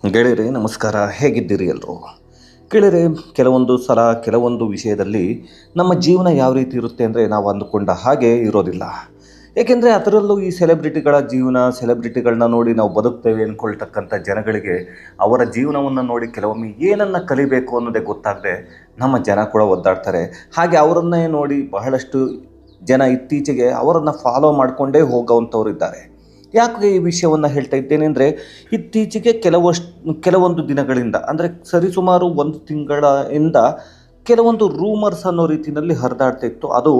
ಗೆಳೆಯರೇ ನಮಸ್ಕಾರ. ಹೇಗಿದ್ದೀರಿ ಎಲ್ಲರೂ? ಗೆಳೆಯರೇ, ಕೆಲವೊಂದು ಸಲ ಕೆಲವೊಂದು ವಿಷಯದಲ್ಲಿ ನಮ್ಮ ಜೀವನ ಯಾವ ರೀತಿ ಇರುತ್ತೆ ಅಂದರೆ ನಾವು ಅಂದುಕೊಂಡ ಹಾಗೆ ಇರೋದಿಲ್ಲ. ಏಕೆಂದರೆ ಅದರಲ್ಲೂ ಈ ಸೆಲೆಬ್ರಿಟಿಗಳ ಜೀವನ, ಸೆಲೆಬ್ರಿಟಿಗಳನ್ನ ನೋಡಿ ನಾವು ಬದುಕ್ತೇವೆ ಅಂದ್ಕೊಳ್ತಕ್ಕಂಥ ಜನಗಳಿಗೆ ಅವರ ಜೀವನವನ್ನು ನೋಡಿ ಕೆಲವೊಮ್ಮೆ ಏನನ್ನು ಕಲಿಬೇಕು ಅನ್ನೋದೇ ಗೊತ್ತಾಗದೆ ನಮ್ಮ ಜನ ಕೂಡ ಒದ್ದಾಡ್ತಾರೆ. ಹಾಗೆ ಅವರನ್ನೇ ನೋಡಿ ಬಹಳಷ್ಟು ಜನ ಇತ್ತೀಚೆಗೆ ಅವರನ್ನು ಫಾಲೋ ಮಾಡಿಕೊಂಡೇ ಹೋಗೋವಂಥವ್ರು ಇದ್ದಾರೆ. ಯಾಕೆ ಈ ವಿಷಯವನ್ನು ಹೇಳ್ತಾ ಇದ್ದೇನೆ ಅಂದರೆ, ಇತ್ತೀಚೆಗೆ ಕೆಲವೊಂದು ದಿನಗಳಿಂದ ಅಂದರೆ ಸರಿಸುಮಾರು ಒಂದು ತಿಂಗಳಿಂದ ಕೆಲವೊಂದು ರೂಮರ್ಸ್ ಅನ್ನೋ ರೀತಿಯಲ್ಲಿ ಹರಿದಾಡ್ತಾ ಇತ್ತು. ಅದು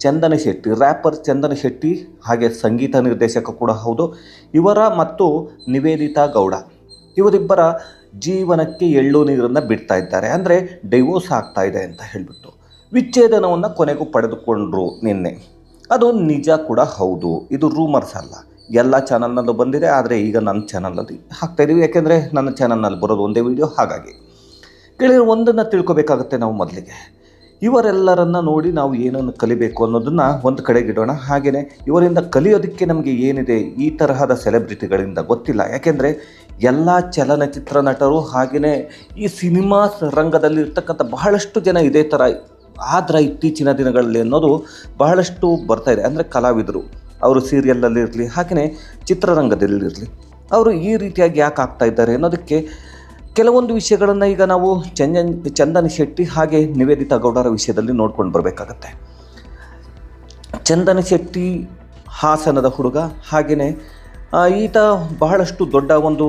ಚಂದನ ಶೆಟ್ಟಿ, ರ್ಯಾಪರ್ ಚಂದನ ಶೆಟ್ಟಿ, ಹಾಗೆ ಸಂಗೀತ ನಿರ್ದೇಶಕ ಕೂಡ ಹೌದು, ಇವರ ಮತ್ತು ನಿವೇದಿತಾ ಗೌಡ ಇವರಿಬ್ಬರ ಜೀವನಕ್ಕೆ ಎಳ್ಳು ನೀರನ್ನು ಬಿಡ್ತಾ ಇದ್ದಾರೆ. ಅಂದರೆ ಡೈವೋರ್ಸ್ ಆಗ್ತಾ ಇದೆ ಅಂತ ಹೇಳಿಬಿಟ್ಟು ವಿಚ್ಛೇದನವನ್ನು ಕೊನೆಗೂ ಪಡೆದುಕೊಂಡ್ರು ನಿನ್ನೆ. ಅದು ನಿಜ ಕೂಡ ಹೌದು, ಇದು ರೂಮರ್ಸ್ ಅಲ್ಲ. ಎಲ್ಲ ಚಾನಲ್ನಲ್ಲೂ ಬಂದಿದೆ, ಆದರೆ ಈಗ ನನ್ನ ಚಾನಲಲ್ಲಿ ಹಾಕ್ತಾಯಿದ್ದೀವಿ. ಯಾಕೆಂದರೆ ನನ್ನ ಚಾನಲ್ನಲ್ಲಿ ಬರೋದು ಒಂದೇ ವಿಡಿಯೋ. ಹಾಗಾಗಿ ಗೆಳೆಯರು, ಒಂದನ್ನು ತಿಳ್ಕೊಬೇಕಾಗುತ್ತೆ ನಾವು ಮೊದಲಿಗೆ. ಇವರೆಲ್ಲರನ್ನು ನೋಡಿ ನಾವು ಏನನ್ನು ಕಲಿಬೇಕು ಅನ್ನೋದನ್ನು ಒಂದು ಕಡೆಗಿಡೋಣ. ಹಾಗೆಯೇ ಇವರಿಂದ ಕಲಿಯೋದಕ್ಕೆ ನಮಗೆ ಏನಿದೆ ಈ ತರಹದ ಸೆಲೆಬ್ರಿಟಿಗಳಿಂದ ಗೊತ್ತಿಲ್ಲ. ಯಾಕೆಂದರೆ ಎಲ್ಲ ಚಲನಚಿತ್ರ ನಟರು ಹಾಗೆಯೇ ಈ ಸಿನಿಮಾ ರಂಗದಲ್ಲಿ ಇರ್ತಕ್ಕಂಥ ಬಹಳಷ್ಟು ಜನ ಇದೇ ಥರ. ಆದರೆ ಇತ್ತೀಚಿನ ದಿನಗಳಲ್ಲಿ ಅನ್ನೋದು ಬಹಳಷ್ಟು ಬರ್ತಾಯಿದೆ. ಅಂದರೆ ಕಲಾವಿದರು ಅವರು ಸೀರಿಯಲಲ್ಲಿರಲಿ ಹಾಗೆಯೇ ಚಿತ್ರರಂಗದಲ್ಲಿರಲಿ ಅವರು ಈ ರೀತಿಯಾಗಿ ಯಾಕೆ ಆಗ್ತಾ ಇದ್ದಾರೆ ಅನ್ನೋದಕ್ಕೆ ಕೆಲವೊಂದು ವಿಷಯಗಳನ್ನು ಈಗ ನಾವು ಚಂದನ್ ಶೆಟ್ಟಿ ಹಾಗೆ ನಿವೇದಿತಾ ಗೌಡರ ವಿಷಯದಲ್ಲಿ ನೋಡ್ಕೊಂಡು ಬರಬೇಕಾಗತ್ತೆ. ಚಂದನ್ ಶೆಟ್ಟಿ ಹಾಸನದ ಹುಡುಗ, ಹಾಗೆಯೇ ಈತ ಬಹಳಷ್ಟು ದೊಡ್ಡ ಒಂದು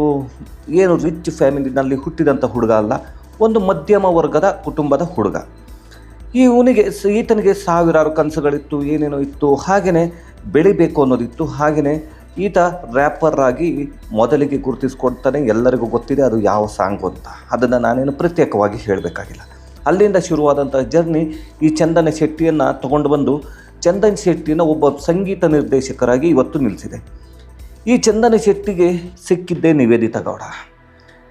ಏನು ರಿಚ್ ಫ್ಯಾಮಿಲಿನಲ್ಲಿ ಹುಟ್ಟಿದಂಥ ಹುಡುಗ ಅಲ್ಲ, ಒಂದು ಮಧ್ಯಮ ವರ್ಗದ ಕುಟುಂಬದ ಹುಡುಗ. ಈತನಿಗೆ ಸಾವಿರಾರು ಕನಸುಗಳಿತ್ತು, ಏನೇನೋ ಇತ್ತು, ಹಾಗೆಯೇ ಬೆಳಿಬೇಕು ಅನ್ನೋದಿತ್ತು. ಹಾಗೆಯೇ ಈತ ರ್ಯಾಪರ್ ಆಗಿ ಮೊದಲಿಗೆ ಗುರುತಿಸ್ಕೊಡ್ತಾನೆ. ಎಲ್ಲರಿಗೂ ಗೊತ್ತಿದೆ ಅದು ಯಾವ ಸಾಂಗು ಅಂತ, ಅದನ್ನು ನಾನೇನು ಪ್ರತ್ಯೇಕವಾಗಿ ಹೇಳಬೇಕಾಗಿಲ್ಲ. ಅಲ್ಲಿಂದ ಶುರುವಾದಂಥ ಜರ್ನಿ ಈ ಚಂದನ ಶೆಟ್ಟಿಯನ್ನು ತಗೊಂಡು ಬಂದು ಚಂದನ್ ಶೆಟ್ಟಿನ ಒಬ್ಬ ಸಂಗೀತ ನಿರ್ದೇಶಕರಾಗಿ ಇವತ್ತು ನಿಲ್ಲಿಸಿದೆ. ಈ ಚಂದನ ಶೆಟ್ಟಿಗೆ ಸಿಕ್ಕಿದ್ದೇ ನಿವೇದಿತಾ ಗೌಡ.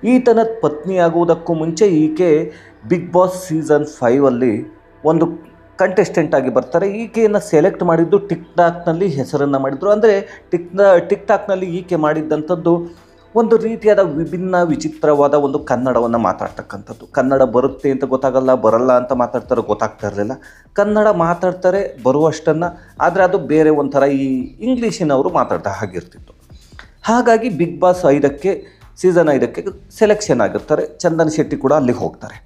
ಈತನ ಪತ್ನಿಯಾಗುವುದಕ್ಕೂ ಮುಂಚೆ ಈಕೆ ಬಿಗ್ ಬಾಸ್ ಸೀಸನ್ 5 ಒಂದು ಕಂಟೆಸ್ಟೆಂಟ್ ಆಗಿ ಬರ್ತಾರೆ. ಈಕೆಯನ್ನು ಸೆಲೆಕ್ಟ್ ಮಾಡಿದ್ದು ಟಿಕ್ಟಾಕ್ನಲ್ಲಿ ಹೆಸರನ್ನು ಮಾಡಿದರು. ಅಂದರೆ ಟಿಕ್ಟಾಕ್ನಲ್ಲಿ ಈಕೆ ಮಾಡಿದ್ದಂಥದ್ದು ಒಂದು ರೀತಿಯಾದ ವಿಭಿನ್ನ ವಿಚಿತ್ರವಾದ ಒಂದು ಕನ್ನಡವನ್ನು ಮಾತಾಡ್ತಕ್ಕಂಥದ್ದು. ಕನ್ನಡ ಬರುತ್ತೆ ಅಂತ ಗೊತ್ತಾಗಲ್ಲ, ಬರಲ್ಲ ಅಂತ ಮಾತಾಡ್ತಾರೆ, ಗೊತ್ತಾಗ್ತಾ ಇರಲಿಲ್ಲ. ಕನ್ನಡ ಮಾತಾಡ್ತಾರೆ ಬರುವಷ್ಟನ್ನು, ಆದರೆ ಅದು ಬೇರೆ ಒಂಥರ ಈ ಇಂಗ್ಲೀಷಿನವರು ಮಾತಾಡ್ತಾ ಹಾಗಿರ್ತಿತ್ತು. ಹಾಗಾಗಿ ಬಿಗ್ ಬಾಸ್ ಸೀಸನ್ 5ಕ್ಕೆ ಸೆಲೆಕ್ಷನ್ ಆಗಿರ್ತಾರೆ. ಚಂದನ್ ಶೆಟ್ಟಿ ಕೂಡ ಅಲ್ಲಿಗೆ ಹೋಗ್ತಾರೆ.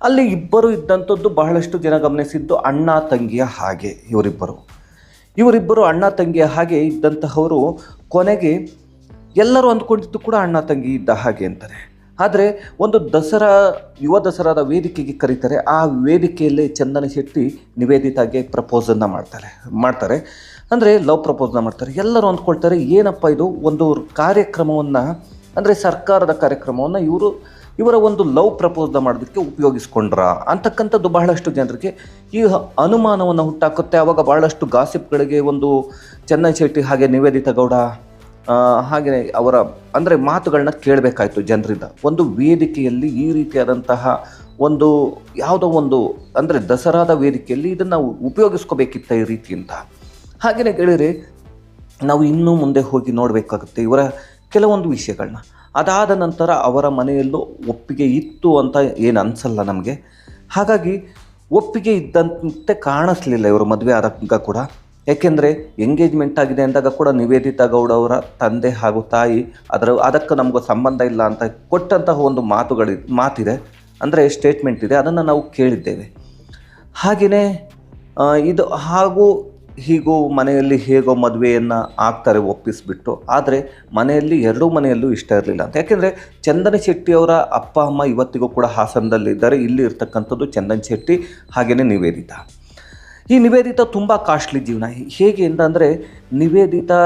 ಅಲ್ಲಿ ಇಬ್ಬರು ಇದ್ದಂಥದ್ದು ಬಹಳಷ್ಟು ಜನ ಗಮನಿಸಿದ್ದು ಅಣ್ಣ ತಂಗಿಯ ಹಾಗೆ. ಇವರಿಬ್ಬರು ಅಣ್ಣ ತಂಗಿಯ ಹಾಗೆ ಇದ್ದಂತಹವರು ಕೊನೆಗೆ ಎಲ್ಲರೂ ಅಂದ್ಕೊಂಡಿದ್ದು ಕೂಡ ಅಣ್ಣ ತಂಗಿ ಇದ್ದ ಹಾಗೆ ಅಂತಾರೆ. ಆದರೆ ಒಂದು ಯುವ ದಸರಾದ ವೇದಿಕೆಗೆ ಕರೀತಾರೆ. ಆ ವೇದಿಕೆಯಲ್ಲೇ ಚಂದನ ಶೆಟ್ಟಿ ನಿವೇದಿತಾಗೆ ಪ್ರಪೋಸನ್ನು ಮಾಡ್ತಾರೆ. ಅಂದರೆ ಲವ್ ಪ್ರಪೋಸ್ನ ಮಾಡ್ತಾರೆ. ಎಲ್ಲರೂ ಅಂದ್ಕೊಳ್ತಾರೆ ಏನಪ್ಪ ಇದು, ಒಂದು ಕಾರ್ಯಕ್ರಮವನ್ನು ಅಂದರೆ ಸರ್ಕಾರದ ಕಾರ್ಯಕ್ರಮವನ್ನು ಇವರ ಒಂದು ಲವ್ ಪ್ರಪೋಸ್ನ ಮಾಡೋದಕ್ಕೆ ಉಪಯೋಗಿಸ್ಕೊಂಡ್ರ ಅಂತಕ್ಕಂಥದ್ದು ಬಹಳಷ್ಟು ಜನರಿಗೆ ಈ ಅನುಮಾನವನ್ನು ಹುಟ್ಟಾಕುತ್ತೆ. ಆವಾಗ ಬಹಳಷ್ಟು ಗಾಸಿಪ್ಗಳಿಗೆ ಒಂದು ಚಂದನ್ ಶೆಟ್ಟಿ ಹಾಗೆ ನಿವೇದಿತಾ ಗೌಡ ಹಾಗೆಯೇ ಅವರ ಅಂದರೆ ಮಾತುಗಳನ್ನ ಕೇಳಬೇಕಾಯ್ತು ಜನರಿಂದ. ಒಂದು ವೇದಿಕೆಯಲ್ಲಿ ಈ ರೀತಿಯಾದಂತಹ ಒಂದು ಯಾವುದೋ ಒಂದು ಅಂದರೆ ದಸರಾದ ವೇದಿಕೆಯಲ್ಲಿ ಇದನ್ನು ಉಪಯೋಗಿಸ್ಕೋಬೇಕಿತ್ತ ಈ ರೀತಿ ಅಂತ. ಹಾಗೆಯೇ ಗೆಳೆಯರೆ, ನಾವು ಇನ್ನೂ ಮುಂದೆ ಹೋಗಿ ನೋಡಬೇಕಾಗುತ್ತೆ ಇವರ ಕೆಲವೊಂದು ವಿಷಯಗಳನ್ನ. ಅದಾದ ನಂತರ ಅವರ ಮನೆಯಲ್ಲೂ ಒಪ್ಪಿಗೆ ಇತ್ತು ಅಂತ ಏನು ಅನಿಸಲ್ಲ ನಮಗೆ. ಹಾಗಾಗಿ ಒಪ್ಪಿಗೆ ಇದ್ದಂತೆ ಕಾಣಿಸ್ಲಿಲ್ಲ ಇವರು ಮದುವೆ ಆದಾಗ ಕೂಡ. ಏಕೆಂದರೆ ಎಂಗೇಜ್ಮೆಂಟ್ ಆಗಿದೆ ಅಂದಾಗ ಕೂಡ ನಿವೇದಿತಾ ಗೌಡ ಅವರ ತಂದೆ ಹಾಗೂ ತಾಯಿ ಅದಕ್ಕೆ ನಮಗೂ ಸಂಬಂಧ ಇಲ್ಲ ಅಂತ ಕೊಟ್ಟಂತಹ ಒಂದು ಮಾತಿದೆ, ಅಂದರೆ ಸ್ಟೇಟ್ಮೆಂಟ್ ಇದೆ, ಅದನ್ನು ನಾವು ಕೇಳಿದ್ದೇವೆ. ಹಾಗೆಯೇ ಇದು ಹೀಗೂ ಮನೆಯಲ್ಲಿ ಹೇಗೋ ಮದುವೆಯನ್ನು ಆಗ್ತಾರೆ ಒಪ್ಪಿಸಿಬಿಟ್ಟು. ಆದರೆ ಎರಡೂ ಮನೆಯಲ್ಲೂ ಇಷ್ಟ ಇರಲಿಲ್ಲ ಅಂತ. ಯಾಕೆಂದರೆ ಚಂದನ್ ಶೆಟ್ಟಿಯವರ ಅಪ್ಪ ಅಮ್ಮ ಇವತ್ತಿಗೂ ಕೂಡ ಹಾಸನದಲ್ಲಿದ್ದಾರೆ. ಇಲ್ಲಿ ಇರ್ತಕ್ಕಂಥದ್ದು ಚಂದನ್ ಶೆಟ್ಟಿ ಹಾಗೆಯೇ ನಿವೇದಿತಾ. ಈ ನಿವೇದಿತಾ ತುಂಬ ಕಾಸ್ಟ್ಲಿ ಜೀವನ. ಹೇಗೆ ಅಂತಂದರೆ ನಿವೇದಿತಾ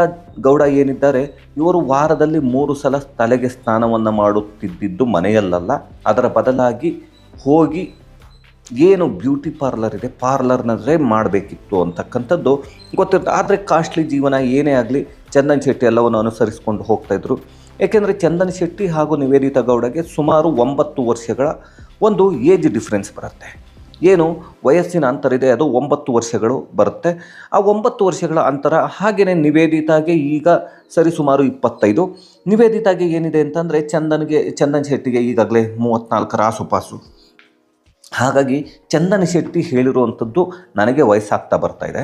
ಗೌಡ ಏನಿದ್ದಾರೆ ಇವರು ವಾರದಲ್ಲಿ 3 ಸಲ ತಲೆಗೆ ಸ್ನಾನವನ್ನು ಮಾಡುತ್ತಿದ್ದಿದ್ದು ಮನೆಯಲ್ಲ, ಅದರ ಬದಲಾಗಿ ಹೋಗಿ ಏನು ಬ್ಯೂಟಿ ಪಾರ್ಲರ್ ಇದೆ ಪಾರ್ಲರ್ನಲ್ಲೇ ಮಾಡಬೇಕಿತ್ತು ಅಂತಕ್ಕಂಥದ್ದು ಗೊತ್ತಿರುತ್ತೆ. ಆದರೆ ಕಾಸ್ಟ್ಲಿ ಜೀವನ ಏನೇ ಆಗಲಿ ಚಂದನ್ ಶೆಟ್ಟಿ ಎಲ್ಲವನ್ನು ಅನುಸರಿಸ್ಕೊಂಡು ಹೋಗ್ತಾಯಿದ್ರು. ಏಕೆಂದರೆ ಚಂದನ್ ಶೆಟ್ಟಿ ಹಾಗೂ ನಿವೇದಿತಾ ಗೌಡಗೆ ಸುಮಾರು 9 ವರ್ಷಗಳ ಒಂದು ಏಜ್ ಡಿಫ್ರೆನ್ಸ್ ಬರುತ್ತೆ. ಏನು ವಯಸ್ಸಿನ ಅಂತರ ಇದೆ ಅದು 9 ವರ್ಷಗಳು ಬರುತ್ತೆ. ಆ 9 ವರ್ಷಗಳ ಅಂತರ. ಹಾಗೆಯೇ ನಿವೇದಿತಾಗೆ ಈಗ ಸರಿಸುಮಾರು 25. ನಿವೇದಿತಾಗೆ ಏನಿದೆ ಅಂತಂದರೆ ಚಂದನ್ ಶೆಟ್ಟಿಗೆ ಈಗಾಗಲೇ 34ರ ಆಸುಪಾಸು. ಹಾಗಾಗಿ ಚಂದನ್ ಶೆಟ್ಟಿ ಹೇಳಿರುವಂಥದ್ದು ನನಗೆ ವಯಸ್ಸಾಗ್ತಾ ಬರ್ತಾ ಇದೆ,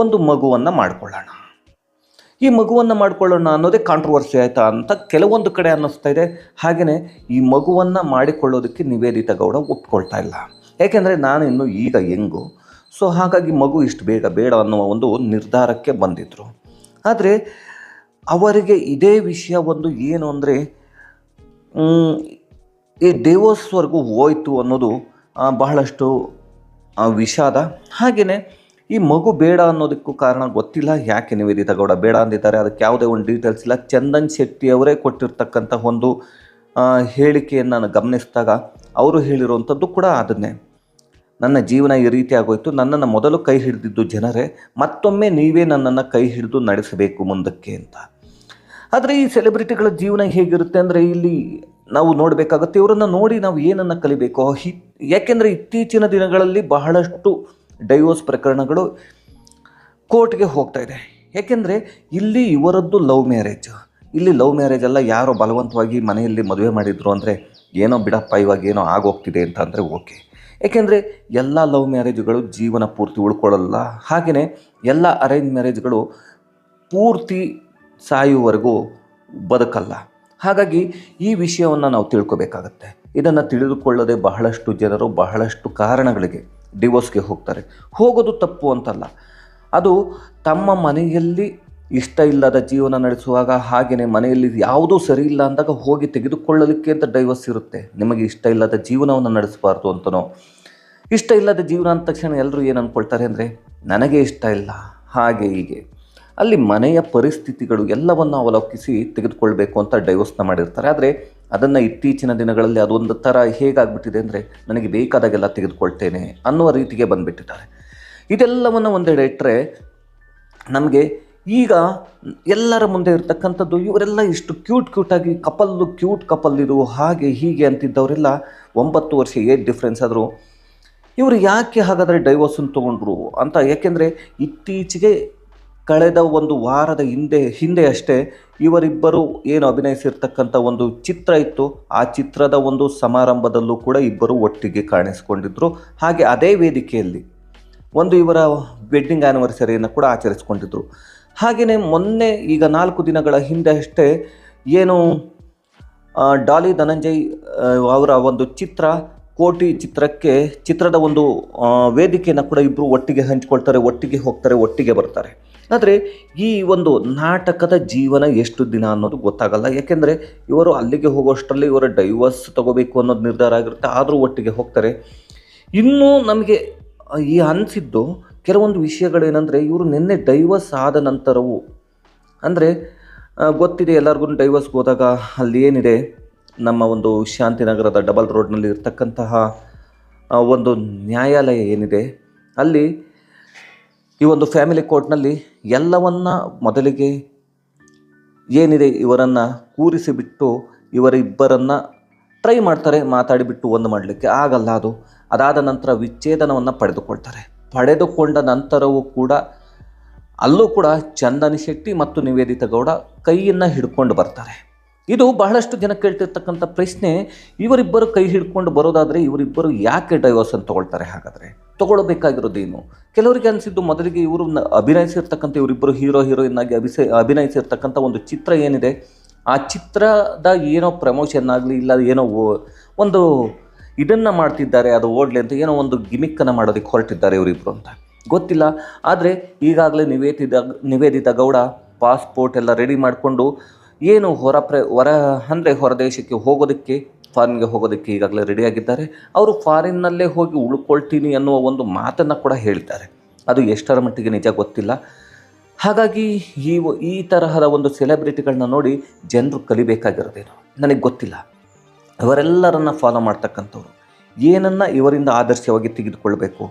ಒಂದು ಮಗುವನ್ನು ಮಾಡಿಕೊಳ್ಳೋಣ. ಈ ಮಗುವನ್ನು ಮಾಡಿಕೊಳ್ಳೋಣ ಅನ್ನೋದೇ ಕಾಂಟ್ರವರ್ಸಿ ಆಯಿತಾ ಅಂತ ಕೆಲವೊಂದು ಕಡೆ ಅನ್ನಿಸ್ತಾ ಇದೆ. ಹಾಗೆಯೇ ಈ ಮಗುವನ್ನು ಮಾಡಿಕೊಳ್ಳೋದಕ್ಕೆ ನಿವೇದಿತಾ ಗೌಡ ಒಪ್ಕೊಳ್ತಾ ಇಲ್ಲ. ಯಾಕೆಂದರೆ ನಾನು ಇನ್ನೂ ಈಗ ಹೆಂಗು, ಸೊ ಹಾಗಾಗಿ ಮಗು ಇಷ್ಟು ಬೇಗ ಬೇಡ ಅನ್ನುವ ಒಂದು ನಿರ್ಧಾರಕ್ಕೆ ಬಂದಿದ್ದರು. ಆದರೆ ಅವರಿಗೆ ಇದೇ ವಿಷಯ ಒಂದು ಏನು ಅಂದರೆ ಈ ಡಿವೋರ್ಸ್ವರೆಗೂ ಹೋಯ್ತು ಅನ್ನೋದು ಬಹಳಷ್ಟು ವಿಷಾದ. ಹಾಗೆಯೇ ಈ ಮಗು ಬೇಡ ಅನ್ನೋದಕ್ಕೂ ಕಾರಣ ಗೊತ್ತಿಲ್ಲ, ಯಾಕೆ ನಿವೇದಿತಾ ಗೌಡ ಬೇಡ ಅಂದಿದ್ದಾರೆ ಅದಕ್ಕೆ ಯಾವುದೇ ಒಂದು ಡೀಟೇಲ್ಸ್ ಇಲ್ಲ. ಚಂದನ್ ಶೆಟ್ಟಿಯವರೇ ಕೊಟ್ಟಿರ್ತಕ್ಕಂಥ ಒಂದು ಹೇಳಿಕೆಯನ್ನು ನಾನು ಗಮನಿಸಿದಾಗ ಅವರು ಹೇಳಿರುವಂಥದ್ದು ಕೂಡ ಅದನ್ನೇ, ನನ್ನ ಜೀವನ ಈ ರೀತಿ ಆಗೋಯ್ತು, ನನ್ನನ್ನು ಮೊದಲು ಕೈ ಹಿಡಿದಿದ್ದು ಜನರೇ, ಮತ್ತೊಮ್ಮೆ ನೀವೇ ನನ್ನನ್ನು ಕೈ ಹಿಡಿದು ನಡೆಸಬೇಕು ಮುಂದಕ್ಕೆ ಅಂತ. ಆದರೆ ಈ ಸೆಲೆಬ್ರಿಟಿಗಳ ಜೀವನ ಹೇಗಿರುತ್ತೆ ಅಂದರೆ ಇಲ್ಲಿ ನಾವು ನೋಡಬೇಕಾಗುತ್ತೆ, ಇವರನ್ನು ನೋಡಿ ನಾವು ಏನನ್ನು ಕಲಿಬೇಕು. ಯಾಕೆಂದರೆ ಇತ್ತೀಚಿನ ದಿನಗಳಲ್ಲಿ ಬಹಳಷ್ಟು ಡೈವೋರ್ಸ್ ಪ್ರಕರಣಗಳು ಕೋರ್ಟ್ಗೆ ಹೋಗ್ತಾ ಇದೆ. ಯಾಕೆಂದರೆ ಇಲ್ಲಿ ಇವರದ್ದು ಲವ್ ಮ್ಯಾರೇಜ್. ಇಲ್ಲಿ ಲವ್ ಮ್ಯಾರೇಜ್ ಅಲ್ಲ, ಯಾರೋ ಬಲವಂತವಾಗಿ ಮನೆಯಲ್ಲಿ ಮದುವೆ ಮಾಡಿದ್ರು ಅಂದರೆ ಏನೋ ಬಿಡಪ್ಪ ಇವಾಗ ಏನೋ ಆಗೋಗ್ತಿದೆ ಅಂತ ಅಂದರೆ ಓಕೆ. ಏಕೆಂದರೆ ಎಲ್ಲ ಲವ್ ಮ್ಯಾರೇಜ್ಗಳು ಜೀವನ ಪೂರ್ತಿ ಉಳ್ಕೊಳ್ಳಲ್ಲ. ಹಾಗೆಯೇ ಎಲ್ಲ ಅರೇಂಜ್ ಮ್ಯಾರೇಜ್ಗಳು ಪೂರ್ತಿ ಸಾಯುವವರೆಗೂ ಬದುಕಲ್ಲ. ಹಾಗಾಗಿ ಈ ವಿಷಯವನ್ನು ನಾವು ತಿಳ್ಕೊಬೇಕಾಗತ್ತೆ. ಇದನ್ನು ತಿಳಿದುಕೊಳ್ಳದೆ ಬಹಳಷ್ಟು ಜನರು ಬಹಳಷ್ಟು ಕಾರಣಗಳಿಗೆ ಡಿವೋರ್ಸ್ಗೆ ಹೋಗ್ತಾರೆ. ಹೋಗೋದು ತಪ್ಪು ಅಂತಲ್ಲ, ಅದು ತಮ್ಮ ಮನೆಯಲ್ಲಿ ಇಷ್ಟ ಇಲ್ಲದ ಜೀವನ ನಡೆಸುವಾಗ, ಹಾಗೆಯೇ ಮನೆಯಲ್ಲಿ ಯಾವುದೂ ಸರಿ ಇಲ್ಲ ಅಂದಾಗ ಹೋಗಿ ತೆಗೆದುಕೊಳ್ಳಲಿಕ್ಕೆ ಅಂತ ಡೈವರ್ಸ್ ಇರುತ್ತೆ. ನಿಮಗೆ ಇಷ್ಟ ಇಲ್ಲದ ಜೀವನವನ್ನು ನಡೆಸಬಾರ್ದು ಅಂತನೋ, ಇಷ್ಟ ಇಲ್ಲದ ಜೀವನ ಅಂದ ತಕ್ಷಣ ಎಲ್ಲರೂ ಏನು ಅಂದ್ಕೊಳ್ತಾರೆ ಅಂದರೆ ನನಗೆ ಇಷ್ಟ ಇಲ್ಲ ಹಾಗೆ ಹೀಗೆ. ಅಲ್ಲಿ ಮನೆಯ ಪರಿಸ್ಥಿತಿಗಳು ಎಲ್ಲವನ್ನು ಅವಲೋಕಿಸಿ ತೆಗೆದುಕೊಳ್ಬೇಕು ಅಂತ ಡೈವರ್ಸ್ನ ಮಾಡಿರ್ತಾರೆ. ಆದರೆ ಅದನ್ನು ಇತ್ತೀಚಿನ ದಿನಗಳಲ್ಲಿ ಅದೊಂದು ಥರ ಹೇಗಾಗ್ಬಿಟ್ಟಿದೆ ಅಂದರೆ ನನಗೆ ಬೇಕಾದಾಗೆಲ್ಲ ತೆಗೆದುಕೊಳ್ತೇನೆ ಅನ್ನುವ ರೀತಿಗೆ ಬಂದುಬಿಟ್ಟಿದ್ದಾರೆ. ಇದೆಲ್ಲವನ್ನು ಒಂದೆಡೆ ಇಟ್ಟರೆ ನಮಗೆ ಈಗ ಎಲ್ಲರ ಮುಂದೆ ಇರ್ತಕ್ಕಂಥದ್ದು ಇವರೆಲ್ಲ ಇಷ್ಟು ಕ್ಯೂಟಾಗಿ ಕ್ಯೂಟ್ ಕಪಲ್ ಇದು ಹಾಗೆ ಹೀಗೆ ಅಂತಿದ್ದವರೆಲ್ಲ 9 ವರ್ಷ ಏಜ್ ಡಿಫ್ರೆನ್ಸ್ ಆದರೂ ಇವರು ಯಾಕೆ ಹಾಗಾದರೆ ಡೈವೋರ್ಸನ್ನು ತೊಗೊಂಡ್ರು ಅಂತ. ಯಾಕೆಂದರೆ ಇತ್ತೀಚೆಗೆ ಕಳೆದ ಒಂದು ವಾರದ ಹಿಂದೆ ಅಷ್ಟೇ ಇವರಿಬ್ಬರು ಏನು ಅಭಿನಯಿಸಿರ್ತಕ್ಕಂಥ ಒಂದು ಚಿತ್ರ ಇತ್ತು, ಆ ಚಿತ್ರದ ಒಂದು ಸಮಾರಂಭದಲ್ಲೂ ಕೂಡ ಇಬ್ಬರು ಒಟ್ಟಿಗೆ ಕಾಣಿಸಿಕೊಂಡಿದ್ದರು. ಹಾಗೆ ಅದೇ ವೇದಿಕೆಯಲ್ಲಿ ಒಂದು ಇವರ ವೆಡ್ಡಿಂಗ್ ಆ್ಯನಿವರ್ಸರಿಯನ್ನು ಕೂಡ ಆಚರಿಸ್ಕೊಂಡಿದ್ರು. ಹಾಗೆಯೇ ಮೊನ್ನೆ ಈಗ 4 ದಿನಗಳ ಹಿಂದೆ ಅಷ್ಟೇ ಏನು ಡಾಲಿ ಧನಂಜಯ್ ಅವರ ಒಂದು ಕೋಟಿ ಚಿತ್ರದ ಒಂದು ವೇದಿಕೆಯನ್ನು ಕೂಡ ಇಬ್ಬರು ಒಟ್ಟಿಗೆ ಹಂಚಿಕೊಳ್ತಾರೆ, ಒಟ್ಟಿಗೆ ಹೋಗ್ತಾರೆ, ಒಟ್ಟಿಗೆ ಬರ್ತಾರೆ. ಆದರೆ ಈ ಒಂದು ನಾಟಕದ ಜೀವನ ಎಷ್ಟು ದಿನ ಅನ್ನೋದು ಗೊತ್ತಾಗಲ್ಲ. ಯಾಕೆಂದರೆ ಇವರು ಅಲ್ಲಿಗೆ ಹೋಗೋಷ್ಟರಲ್ಲಿ ಇವರ ಡೈವರ್ಸ್ ತಗೋಬೇಕು ಅನ್ನೋದು ನಿರ್ಧಾರ ಆಗಿರುತ್ತೆ, ಆದರೂ ಒಟ್ಟಿಗೆ ಹೋಗ್ತಾರೆ. ಇನ್ನೂ ನಮಗೆ ಈ ಅನಿಸಿದ್ದು ಕೆಲವೊಂದು ವಿಷಯಗಳೇನೆಂದರೆ ಇವರು ನಿನ್ನೆ ಡೈವರ್ಸ್ ಆದ ನಂತರವೂ ಅಂದರೆ ಗೊತ್ತಿದೆ ಎಲ್ಲರಿಗೂ ಡೈವರ್ಸ್ಗೆ ಹೋದಾಗ ಅಲ್ಲಿ ಏನಿದೆ ನಮ್ಮ ಒಂದು ಶಾಂತಿನಗರದ ಡಬಲ್ ರೋಡ್ನಲ್ಲಿ ಇರ್ತಕ್ಕಂತಹ ಒಂದು ನ್ಯಾಯಾಲಯ ಏನಿದೆ ಅಲ್ಲಿ ಈ ಒಂದು ಫ್ಯಾಮಿಲಿ ಕೋರ್ಟ್ನಲ್ಲಿ ಎಲ್ಲವನ್ನ ಮೊದಲಿಗೆ ಏನಿದೆ ಇವರನ್ನು ಕೂರಿಸಿಬಿಟ್ಟು ಇವರಿಬ್ಬರನ್ನು ಟ್ರೈ ಮಾಡ್ತಾರೆ, ಮಾತಾಡಿಬಿಟ್ಟು ಒಂದು ಮಾಡಲಿಕ್ಕೆ ಆಗಲ್ಲ. ಅದಾದ ನಂತರ ವಿಚ್ಛೇದನವನ್ನು ಪಡೆದುಕೊಂಡ ನಂತರವೂ ಕೂಡ ಅಲ್ಲೂ ಕೂಡ ಚಂದನ್ ಶೆಟ್ಟಿ ಮತ್ತು ನಿವೇದಿತಾ ಗೌಡ ಕೈಯನ್ನು ಹಿಡ್ಕೊಂಡು ಬರ್ತಾರೆ. ಇದು ಬಹಳಷ್ಟು ಜನ ಕೇಳ್ತಿರ್ತಕ್ಕಂಥ ಪ್ರಶ್ನೆ, ಇವರಿಬ್ಬರು ಕೈ ಹಿಡ್ಕೊಂಡು ಬರೋದಾದರೆ ಇವರಿಬ್ಬರು ಯಾಕೆ ಡೈವರ್ಸನ್ನು ತೊಗೊಳ್ತಾರೆ? ಹಾಗಾದರೆ ತೊಗೊಳ್ಬೇಕಾಗಿರೋದೇನು? ಕೆಲವರಿಗೆ ಅನಿಸಿದ್ದು ಮೊದಲಿಗೆ ಇವರು ಅಭಿನಯಿಸಿರ್ತಕ್ಕಂಥ ಇವರಿಬ್ಬರು ಹೀರೋಯಿನ್ ಆಗಿ ಅಭಿನಯಿಸಿರ್ತಕ್ಕಂಥ ಒಂದು ಚಿತ್ರ ಏನಿದೆ, ಆ ಚಿತ್ರದ ಏನೋ ಪ್ರಮೋಷನ್ ಆಗಲಿ ಇಲ್ಲ ಏನೋ ಒಂದು ಇದನ್ನು ಮಾಡ್ತಿದ್ದಾರೆ, ಅದು ಓಡಲಿ ಅಂತ ಏನೋ ಒಂದು ಗಿಮಿಕ್ಕನ್ನು ಮಾಡೋದಕ್ಕೆ ಹೊರಟಿದ್ದಾರೆ ಇವರಿಬ್ಬರು ಅಂತ ಗೊತ್ತಿಲ್ಲ. ಆದರೆ ಈಗಾಗಲೇ ನಿವೇದಿತಾ ಗೌಡ ಪಾಸ್ಪೋರ್ಟ್ ಎಲ್ಲ ರೆಡಿ ಮಾಡಿಕೊಂಡು ಏನು ಹೊರದೇಶಕ್ಕೆ ಹೋಗೋದಕ್ಕೆ, ಫಾರಿನ್ಗೆ ಹೋಗೋದಕ್ಕೆ ಈಗಾಗಲೇ ರೆಡಿಯಾಗಿದ್ದಾರೆ. ಅವರು ಫಾರಿನ್ನಲ್ಲೇ ಹೋಗಿ ಉಳ್ಕೊಳ್ತೀನಿ ಅನ್ನುವ ಒಂದು ಮಾತನ್ನು ಕೂಡ ಹೇಳಿದ್ದಾರೆ. ಅದು ಎಷ್ಟರ ಮಟ್ಟಿಗೆ ನಿಜ ಗೊತ್ತಿಲ್ಲ. ಹಾಗಾಗಿ ಈ ತರಹದ ಒಂದು ಸೆಲೆಬ್ರಿಟಿಗಳನ್ನ ನೋಡಿ ಜನರು ಕಲಿಬೇಕಾಗಿರೋದೇನು ನನಗೆ ಗೊತ್ತಿಲ್ಲ. ಇವರೆಲ್ಲರನ್ನ ಫಾಲೋ ಮಾಡ್ತಕ್ಕಂಥವ್ರು ಏನನ್ನು ಇವರಿಂದ ಆದರ್ಶವಾಗಿ ತೆಗೆದುಕೊಳ್ಬೇಕು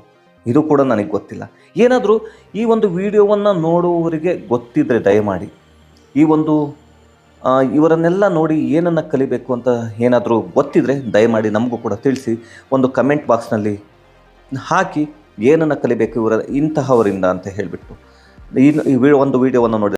ಇದು ಕೂಡ ನನಗೆ ಗೊತ್ತಿಲ್ಲ. ಏನಾದರೂ ಈ ಒಂದು ವಿಡಿಯೋವನ್ನು ನೋಡುವವರಿಗೆ ಗೊತ್ತಿದ್ದರೆ ದಯಮಾಡಿ ಈ ಒಂದು ಇವರನ್ನೆಲ್ಲ ನೋಡಿ ಏನನ್ನು ಕಲಿಬೇಕು ಅಂತ ಏನಾದರೂ ಗೊತ್ತಿದ್ದರೆ ದಯಮಾಡಿ ನಮಗೂ ಕೂಡ ತಿಳಿಸಿ. ಒಂದು ಕಮೆಂಟ್ ಬಾಕ್ಸ್ನಲ್ಲಿ ಹಾಕಿ ಏನನ್ನು ಕಲಿಬೇಕು ಇವರ ಇಂತಹವರಿಂದ ಅಂತ ಹೇಳಿಬಿಟ್ಟು ಈ ಒಂದು ವಿಡಿಯೋವನ್ನು ನೋಡಿ